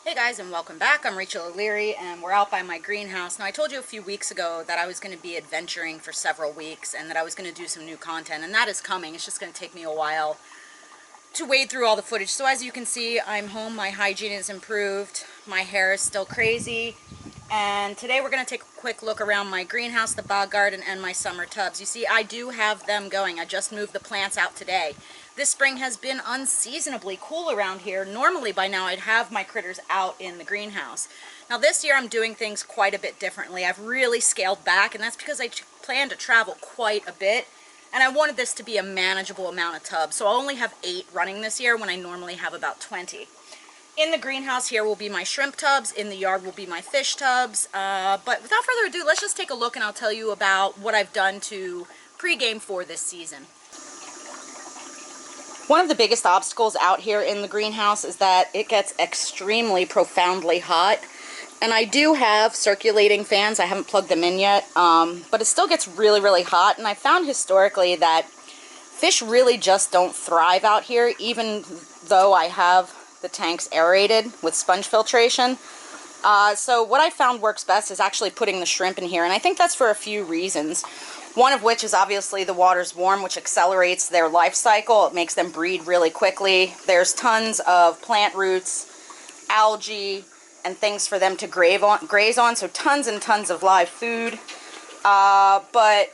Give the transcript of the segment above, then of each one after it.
Hey guys, and welcome back. I'm Rachel O'Leary and we're out by my greenhouse. Now I told you a few weeks ago that I was going to be adventuring for several weeks and that I was going to do some new content, and that is coming. It's just going to take me a while to wade through all the footage. So as you can see, I'm home, my hygiene is improved, my hair is still crazy, and today we're going to take a quick look around my greenhouse, the bog garden, and my summer tubs. You see, I do have them going. I just moved the plants out today. This spring has been unseasonably cool around here. Normally by now I'd have my critters out in the greenhouse. Now this year I'm doing things quite a bit differently. I've really scaled back, and that's because I plan to travel quite a bit. And I wanted this to be a manageable amount of tubs. So I'll only have 8 running this year when I normally have about 20. In the greenhouse here will be my shrimp tubs. In the yard will be my fish tubs. But without further ado, let's just take a look and I'll tell you about what I've done to pregame for this season. One of the biggest obstacles out here in the greenhouse is that it gets extremely profoundly hot. And I do have circulating fans. I haven't plugged them in yet, but it still gets really, really hot. And I found historically that fish really just don't thrive out here, even though I have the tanks aerated with sponge filtration. So what I found works best is actually putting the shrimp in here, and I think that's for a few reasons. One of which is obviously the water's warm, which accelerates their life cycle. It makes them breed really quickly. There's tons of plant roots, algae, and things for them to graze on, so tons and tons of live food. But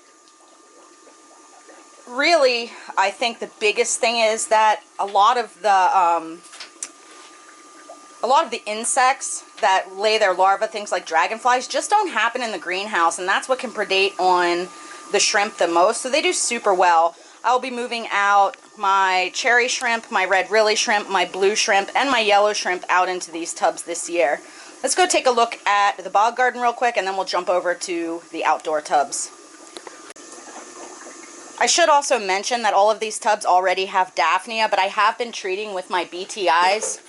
really, I think the biggest thing is that a lot of the insects that lay their larvae, things like dragonflies, just don't happen in the greenhouse, and that's what can predate on the shrimp the most. So they do super well. I'll be moving out my cherry shrimp, my red rilly shrimp, my blue shrimp, and my yellow shrimp out into these tubs this year. Let's go take a look at the bog garden real quick, and then we'll jump over to the outdoor tubs. I should also mention that all of these tubs already have Daphnia, but I have been treating with my BTIs,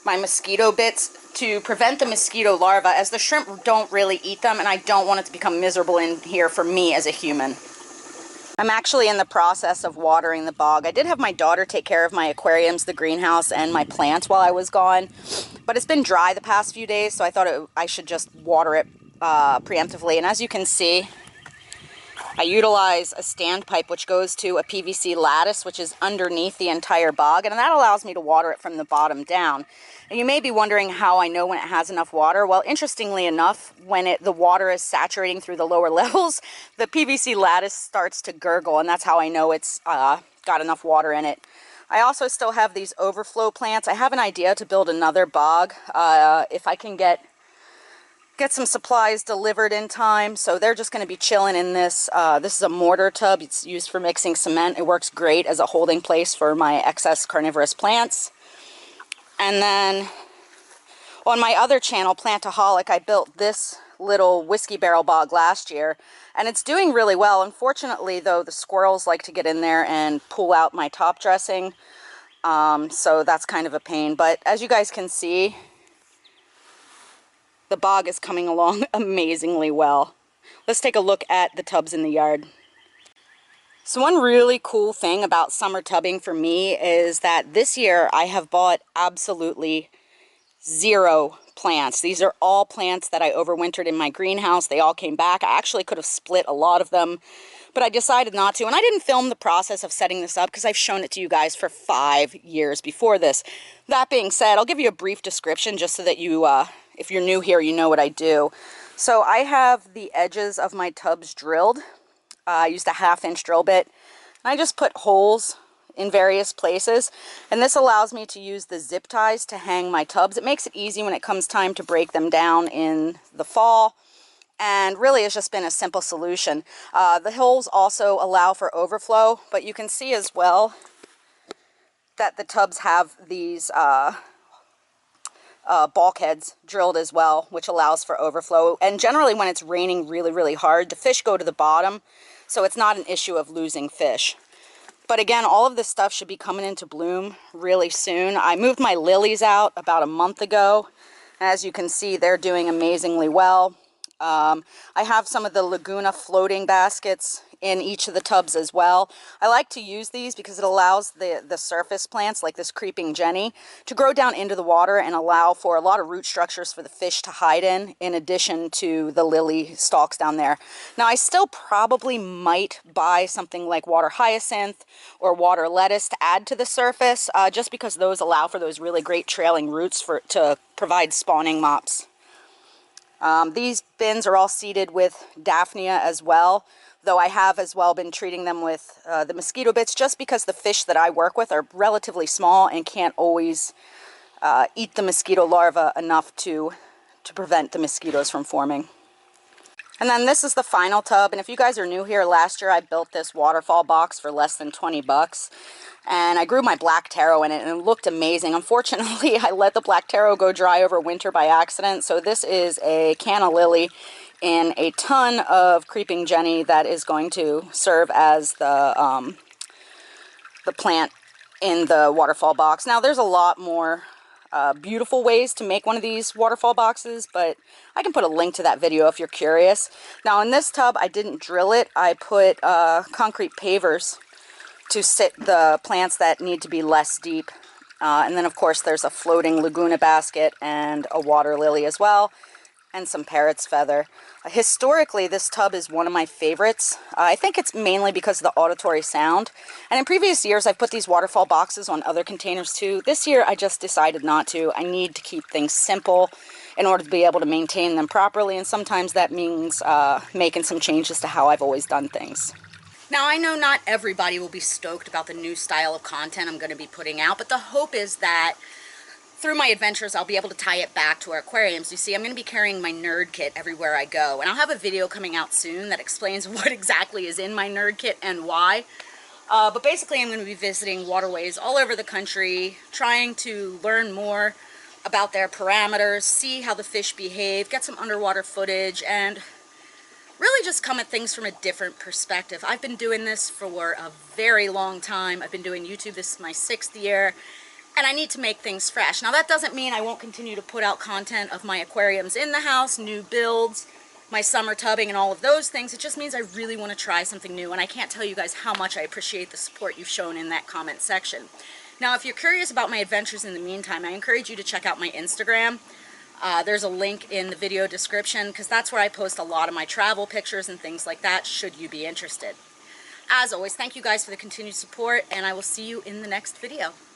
my mosquito bits, to prevent the mosquito larvae, as the shrimp don't really eat them, and I don't want it to become miserable in here for me as a human. I'm actually in the process of watering the bog. I did have my daughter take care of my aquariums, the greenhouse, and my plants while I was gone, but it's been dry the past few days, so I thought I should just water it preemptively. And as you can see, I utilize a standpipe which goes to a PVC lattice, which is underneath the entire bog, and that allows me to water it from the bottom down. And you may be wondering how I know when it has enough water. Well, interestingly enough, when the water is saturating through the lower levels, the PVC lattice starts to gurgle, and that's how I know it's got enough water in it. I also still have these overflow plants. I have an idea to build another bog if I can get some supplies delivered in time. So they're just going to be chilling in this. This is a mortar tub. It's used for mixing cement. It works great as a holding place for my excess carnivorous plants. And then on my other channel, Plantaholic, I built this little whiskey barrel bog last year, and it's doing really well. Unfortunately, though, the squirrels like to get in there and pull out my top dressing, so that's kind of a pain. But as you guys can see, the bog is coming along amazingly well. Let's take a look at the tubs in the yard. So one really cool thing about summer tubbing for me is that this year I have bought absolutely 0 plants. These are all plants that I overwintered in my greenhouse. They all came back. I actually could have split a lot of them, but I decided not to. And I didn't film the process of setting this up because I've shown it to you guys for 5 years before this. That being said, I'll give you a brief description just so that you, if you're new here, you know what I do. So I have the edges of my tubs drilled. I used a 1/2-inch drill bit. I just put holes in various places, and this allows me to use the zip ties to hang my tubs. It makes it easy when it comes time to break them down in the fall, and really it's just been a simple solution. The holes also allow for overflow, but you can see as well that the tubs have these bulkheads drilled as well, which allows for overflow. And generally when it's raining really, really hard, the fish go to the bottom, so it's not an issue of losing fish. But again, all of this stuff should be coming into bloom really soon. I moved my lilies out about a month ago. As you can see, they're doing amazingly well. I have some of the Laguna floating baskets in each of the tubs as well. I like to use these because it allows the surface plants, like this creeping Jenny, to grow down into the water and allow for a lot of root structures for the fish to hide in addition to the lily stalks down there. Now, I still probably might buy something like water hyacinth or water lettuce to add to the surface, just because those allow for those really great trailing roots to provide spawning mops. These bins are all seeded with Daphnia as well, though I have as well been treating them with the mosquito bits, just because the fish that I work with are relatively small and can't always eat the mosquito larvae enough to prevent the mosquitoes from forming. And then this is the final tub, and if you guys are new here, last year I built this waterfall box for less than 20 bucks. And I grew my black taro in it, and it looked amazing. Unfortunately, I let the black taro go dry over winter by accident. So this is a canna lily in a ton of creeping Jenny that is going to serve as the plant in the waterfall box. Now, there's a lot more beautiful ways to make one of these waterfall boxes, but I can put a link to that video if you're curious. Now, in this tub, I didn't drill it. I put concrete pavers to sit the plants that need to be less deep. And then, of course, there's a floating Laguna basket and a water lily as well, and some parrot's feather. Historically, this tub is one of my favorites. I think it's mainly because of the auditory sound. And in previous years, I've put these waterfall boxes on other containers too. This year, I just decided not to. I need to keep things simple in order to be able to maintain them properly. And sometimes that means making some changes to how I've always done things. Now, I know not everybody will be stoked about the new style of content I'm going to be putting out, but the hope is that through my adventures, I'll be able to tie it back to our aquariums. You see, I'm going to be carrying my nerd kit everywhere I go, and I'll have a video coming out soon that explains what exactly is in my nerd kit and why. But basically, I'm going to be visiting waterways all over the country, trying to learn more about their parameters, see how the fish behave, get some underwater footage, and really just come at things from a different perspective. I've been doing this for a very long time. I've been doing YouTube. This is my 6th year. And I need to make things fresh. Now, that doesn't mean I won't continue to put out content of my aquariums in the house, new builds, my summer tubbing, and all of those things. It just means I really want to try something new, and I can't tell you guys how much I appreciate the support you've shown in that comment section. Now, if you're curious about my adventures in the meantime, I encourage you to check out my Instagram. There's a link in the video description, because that's where I post a lot of my travel pictures and things like that, should you be interested. As always, thank you guys for the continued support, and I will see you in the next video.